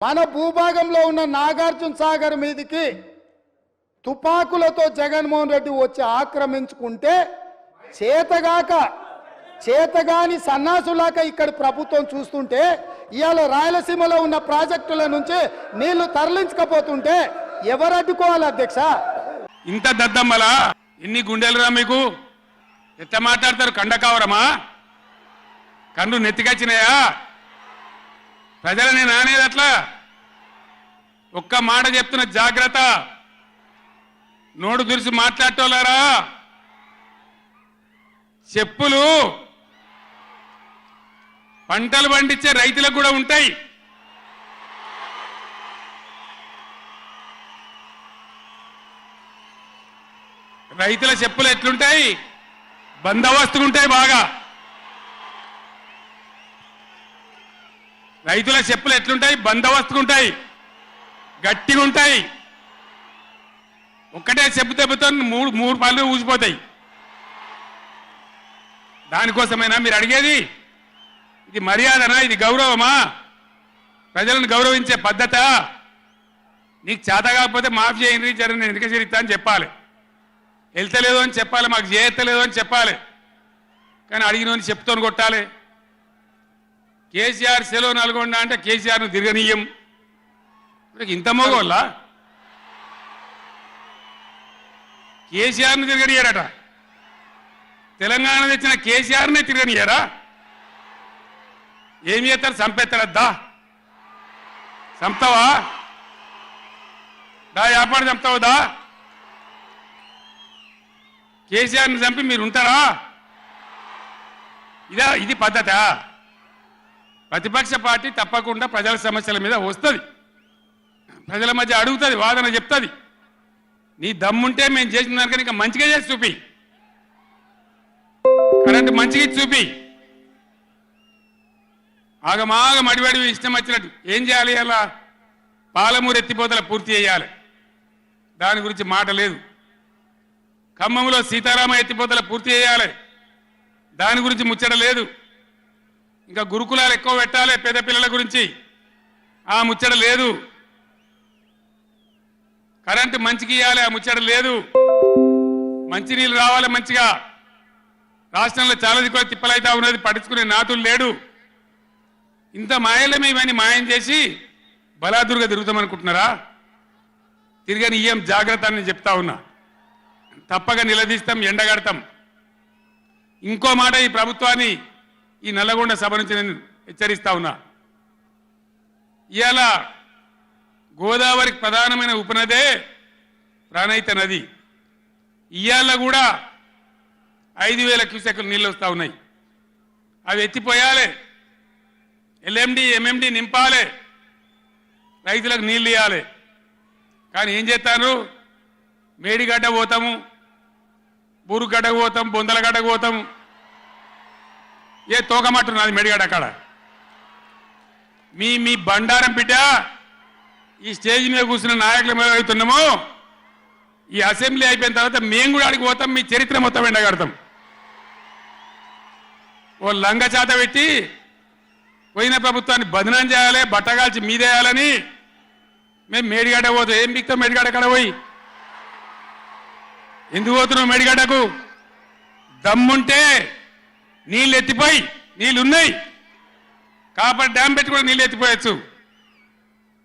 మన భూభాగంలో ఉన్న నాగార్జున సాగర్ మీదకి తుపాకులతో జగన్మోహన్ రెడ్డి వచ్చి ఆక్రమించుకుంటే చేతగాని సన్నాసులాగా ఇక్కడ ప్రభుత్వం చూస్తుంటే ఇవాళ రాయలసీమలో ఉన్న ప్రాజెక్టుల నుంచి నీళ్లు తరలించకపోతుంటే ఎవరు అడ్డుకోవాలి అధ్యక్ష? ఇంత దద్దమ్మలా ఎన్ని గుండెలురా మీకు? ఎట్ట మాట్లాడతారు? కండకావరమా? కన్ను నెత్తికొచ్చినాయా? ప్రజలని నానేది అట్లా. ఒక్క మాట చెప్తున్న జాగ్రత్త. నోడు దురిసి మాట్లాడటోలారా, చెప్పులు పంటలు పండించే రైతులకు కూడా ఉంటాయి. రైతుల చెప్పులు ఎట్లుంటాయి? బందోబస్తుకుంటాయి బాగా. రైతుల చెప్పులు ఎట్లుంటాయి? బందోబస్తుకుంటాయి, గట్టిగా ఉంటాయి. ఒక్కటే చెప్పు దెబ్బతో మూడు పళ్ళు ఊసిపోతాయి. దానికోసమైనా మీరు అడిగేది? ఇది మర్యాదనా? ఇది గౌరవమా? ప్రజలను గౌరవించే పద్ధత? నీకు చేత కాకపోతే మాఫీ చేయండి, జరగని వెనుక చేరిస్తా అని చెప్పాలి. వెళ్తలేదు అని చెప్పాలి, మాకు చేయలేదు అని చెప్పాలి. కానీ అడిగిన చెప్తోని కొట్టాలి. కేసీఆర్ సెలవు నల్గొండ అంటే కేసీఆర్ను తిరగనీయం. ఇంత మోగోళ్ళ కేసీఆర్ను తిరగనియారట. తెలంగాణ తెచ్చిన కేసీఆర్నే తిరగనియారా? ఏం చేస్తారు? చంపేస్తాడద్దా? చంపుతావా? దా వ్యాపారం చంపుతావుదా? కేసీఆర్ని చంపి మీరు ఉంటారా? ఇది పద్ధత? ప్రతిపక్ష పార్టీ తప్పకుండా ప్రజల సమస్యల మీద వస్తుంది, ప్రజల మధ్య అడుగుతుంది, వాదన చెప్తుంది. నీ దమ్ముంటే మేము చేసిన దానికన్నా ఇంకా మంచిగా చేసి చూపి, కరెంటు మంచిగా చూపి. ఆగమాగం అడివడి ఇష్టం వచ్చినట్టు ఏం చేయాలి? అలా పాలమూరు ఎత్తిపోతల పూర్తి చేయాలి, దాని గురించి మాట లేదు. ఖమ్మంలో సీతారామ ఎత్తిపోతల పూర్తి చేయాలి, దాని గురించి ముచ్చట లేదు. ఇంకా గురుకులాలు ఎక్కువ పెట్టాలి పేద పిల్లల గురించి, ఆ ముచ్చట లేదు. కరెంటు మంచిగా ఇవ్వాలి, ఆ ముచ్చట లేదు. మంచినీళ్ళు రావాలి మంచిగా. రాష్ట్రంలో చాలా దిక్కువ తిప్పలైతా ఉన్నది, పట్టించుకునే నాతులు లేడు. ఇంత మాయలమే ఇవన్నీ మాయం చేసి బలాదురుగా తిరుగుతామనుకుంటున్నారా? తిరగని ఇయ్యం, జాగ్రత్త అని చెప్తా ఉన్నా. తప్పక నిలదీస్తాం, ఎండగడతాం. ఇంకో మాట, ఈ ప్రభుత్వాన్ని ఈ నల్లగొండ సభ నుంచి నేను హెచ్చరిస్తా ఉన్నా. ఇవాళ గోదావరికి ప్రధానమైన ఉపనదే ప్రాణహిత నది. ఇవాళ కూడా 5,000 క్యూసెక్లు నీళ్ళు వస్తూ ఉన్నాయి. అవి ఎత్తిపోయాలి, ఎల్ఎండి ఎంఎండి నింపాలి, రైతులకు నీళ్ళు ఇవ్వాలి. కానీ ఏం చేస్తాను? మేడిగడ్డ పోతాము, బూరుగడ్డకు పోతాం, బొందలగడ్డకు పోతాము. ఏ తోకమట్టున్నది మేడిగడ్డ అక్కడ. మీ బండారం బిడ్డ ఈ స్టేజ్ మీద కూర్చున్న నాయకులు మీద అవుతున్నామో, ఈ అసెంబ్లీ అయిపోయిన తర్వాత మేము కూడా అడిగి పోతాం, మీ చరిత్ర మొత్తం ఎండగడతాం. ఓ లంగ చేత పెట్టి పోయిన ప్రభుత్వాన్ని బదనాం చేయాలి, బట్టగాల్చి మీదేయాలని మేము మేడిగడ్డ పోతాం. ఏం బిక్తాం మేడిగడ్డ కాడ పోయి? ఎందుకు పోతున్నావు మేడిగడ్డకు? దమ్ముంటే నీళ్ళు ఎత్తిపోయి, నీళ్ళు ఉన్నాయి కాబట్టి డ్యామ్ పెట్టి కూడా నీళ్ళు ఎత్తిపోయచ్చు.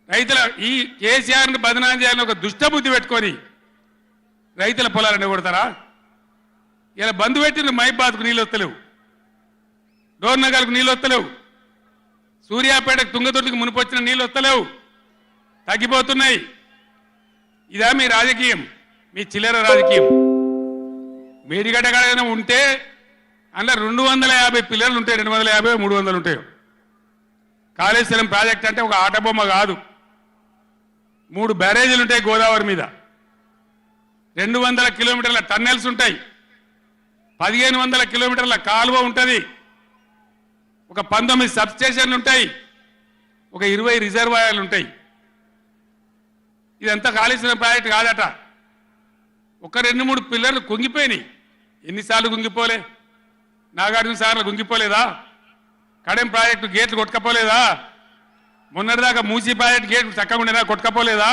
రైతుల ఈ కేసీఆర్ని బదనాం చేయాలని ఒక దుష్టబుద్ధి పెట్టుకొని రైతుల పొలాలను కొడతారా? ఇలా బంధు పెట్టిన మైబాద్కు నీళ్ళు వస్తలేవు, డోర్నగర్కు నీళ్ళు వస్తలేవు, సూర్యాపేటకు తుంగతుర్తికి మునిపొచ్చిన నీళ్ళు వస్తలేవు, తగ్గిపోతున్నాయి. ఇదా మీ రాజకీయం? మీ చిల్లర రాజకీయం. మేడిగడ్డ కాడైనా ఉంటే అందులో 250 పిల్లలు ఉంటాయి, 250 300 ఉంటాయి. కాళేశ్వరం ప్రాజెక్ట్ అంటే ఒక ఆట బొమ్మ కాదు. 3 బ్యారేజీలు ఉంటాయి గోదావరి మీద, 200 కిలోమీటర్ల టన్నెల్స్ ఉంటాయి, 1500 కిలోమీటర్ల కాలువ ఉంటుంది, ఒక 19 సబ్స్టేషన్లు ఉంటాయి, ఒక 20 రిజర్వాయర్లు ఉంటాయి. ఇదంతా కాళేశ్వరం ప్రాజెక్ట్ కాదట. ఒక 2-3 పిల్లర్లు కుంగిపోయినాయి. ఎన్నిసార్లు కుంగిపోలే? నాగార్జున సార్లు కుంగిపోలేదా? కడెం ప్రాజెక్టు గేట్లు కొట్టుకపోలేదా? మొన్నటిదాకా మూసీ ప్రాజెక్ట్ గేట్ చక్కగా ఉండేదా, కొట్టుకపోలేదా?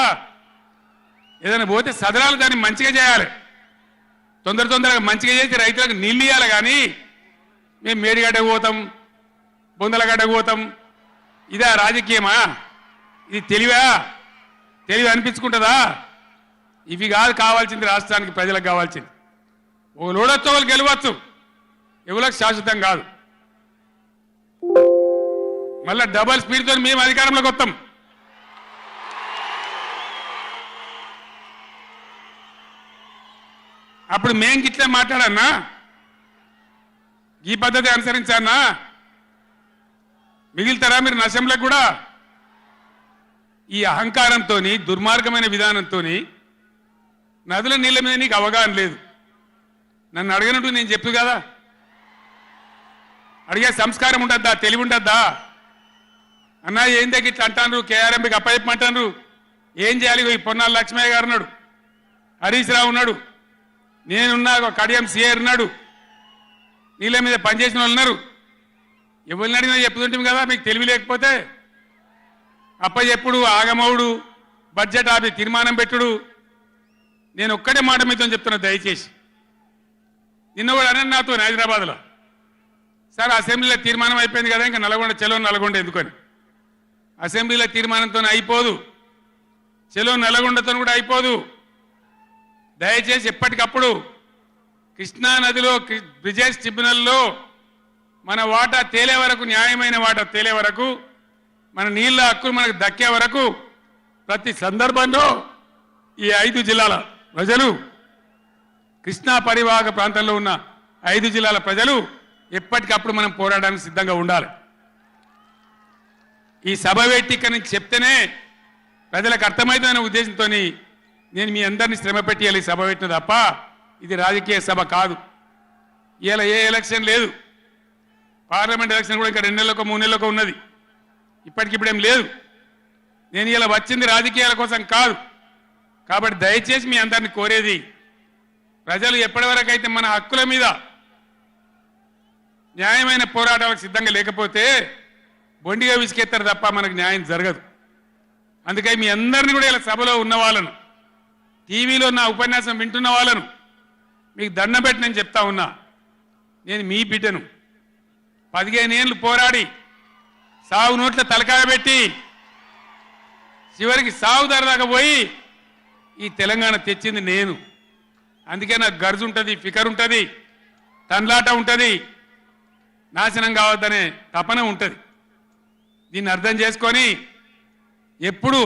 ఏదైనా పోతే సదరాలు దాన్ని మంచిగా చేయాలి, తొందరగా మంచిగా చేసి రైతులకు నీళ్ళు ఇవ్వాలి. కానీ మేము మేడిగడ్డకు పోతాం, బొందలగడ్డకు పోతాం, ఇదా రాజకీయమా? ఇది తెలివి అనిపించుకుంటుందా? ఇవి కాదు కావాల్సింది, రాష్ట్రానికి ప్రజలకు కావాల్సింది. ఒక లోడొచ్చు, వాళ్ళు గెలవచ్చు, ఎవరికి శాశ్వతం కాదు. మళ్ళా డబల్ స్పీడ్తో మేము అధికారంలోకి వస్తాం. అప్పుడు మేం గిట్లే మాట్లాడన్నా, ఈ పద్ధతి అనుసరించానా? మిగిలితారా మీరు నశంలకు కూడా? ఈ అహంకారంతో, దుర్మార్గమైన విధానంతో నదుల నీళ్ళ మీద నీకు అవగాహన లేదు. నన్ను అడగనట్టు నేను చెప్పు కదా, అడిగే సంస్కారం ఉంటుందా, తెలివి ఉంటుందా? అన్నా ఏం దగ్గర ఇట్లా అంటాను, కేఆర్ఎంకి అప్పచెప్పమంటాను, ఏం చేయాలి? ఈ పొన్నాల లక్ష్మయ్య గారు ఉన్నాడు, హరీష్ రావు ఉన్నాడు, నేనున్నా, కడియం సిఆర్ ఉన్నాడు, నీళ్ళ మీద పనిచేసిన వాళ్ళు ఉన్నారు. ఎవరిని అడిగినా చెప్తుంటాం కదా. మీకు తెలివి లేకపోతే అప్పచెప్పుడు, ఆగమవుడు, బడ్జెట్ ఆపి తీర్మానం పెట్టుడు. నేను ఒక్కటే మాట మీతో చెప్తున్నా, దయచేసి. నిన్న కూడా అన్నాను నాతో హైదరాబాద్లో, సార్ అసెంబ్లీలో తీర్మానం అయిపోయింది కదా, ఇంకా నల్గొండ, చెలో నల్గొండ ఎందుకని. అసెంబ్లీలో తీర్మానంతో అయిపోదు, చెలో నల్గొండతో కూడా అయిపోదు. దయచేసి ఎప్పటికప్పుడు కృష్ణా నదిలో బ్రిజేష్ ట్రిబ్యునల్లో మన వాటా తేలే వరకు, న్యాయమైన వాటా తేలే వరకు, మన నీళ్ళ హక్కులు మనకు దక్కే వరకు ప్రతి సందర్భంలో ఈ 5 జిల్లాల ప్రజలు, కృష్ణా పరివాహక ప్రాంతంలో ఉన్న 5 జిల్లాల ప్రజలు ఎప్పటికప్పుడు మనం పోరాడడానికి సిద్ధంగా ఉండాలి. ఈ సభ పెట్టి ఇక్కడ నుంచి చెప్తేనే ప్రజలకు అర్థమవుతుందనే ఉద్దేశంతో నేను మీ అందరినీ శ్రమ పెట్టి సభ పెట్టిన తప్ప ఇది రాజకీయ సభ కాదు. ఇలా ఏ ఎలక్షన్ లేదు, పార్లమెంట్ ఎలక్షన్ కూడా ఇంకా 2 నెలలకు 3 నెలలకు ఉన్నది, ఇప్పటికిప్పుడేం లేదు. నేను ఇలా వచ్చింది రాజకీయాల కోసం కాదు. కాబట్టి దయచేసి మీ అందరిని కోరేది, ప్రజలు ఎప్పటివరకు అయితే మన హక్కుల మీద న్యాయమైన పోరాటాలకు సిద్ధంగా లేకపోతే బొండిగా విసికెత్తారు తప్ప మనకు న్యాయం జరగదు. అందుకని మీ అందరినీ కూడా ఇలా సభలో ఉన్న వాళ్ళను, టీవీలో నా ఉపన్యాసం వింటున్న వాళ్ళను మీకు దండం పెట్టి నేను చెప్తా ఉన్నా, నేను మీ బిడ్డను. 15 ఏళ్ళు పోరాడి సాగు నోట్ల తలకాయ పెట్టి చివరికి సాగు దాకా పోయి ఈ తెలంగాణ తెచ్చింది నేను. అందుకే నాకు గర్జు ఉంటుంది, ఫికర్ ఉంటుంది, తన్లాట ఉంటుంది, నాశనం కావద్దనే తపన ఉంటుంది. దీన్ని అర్థం చేసుకొని ఎప్పుడు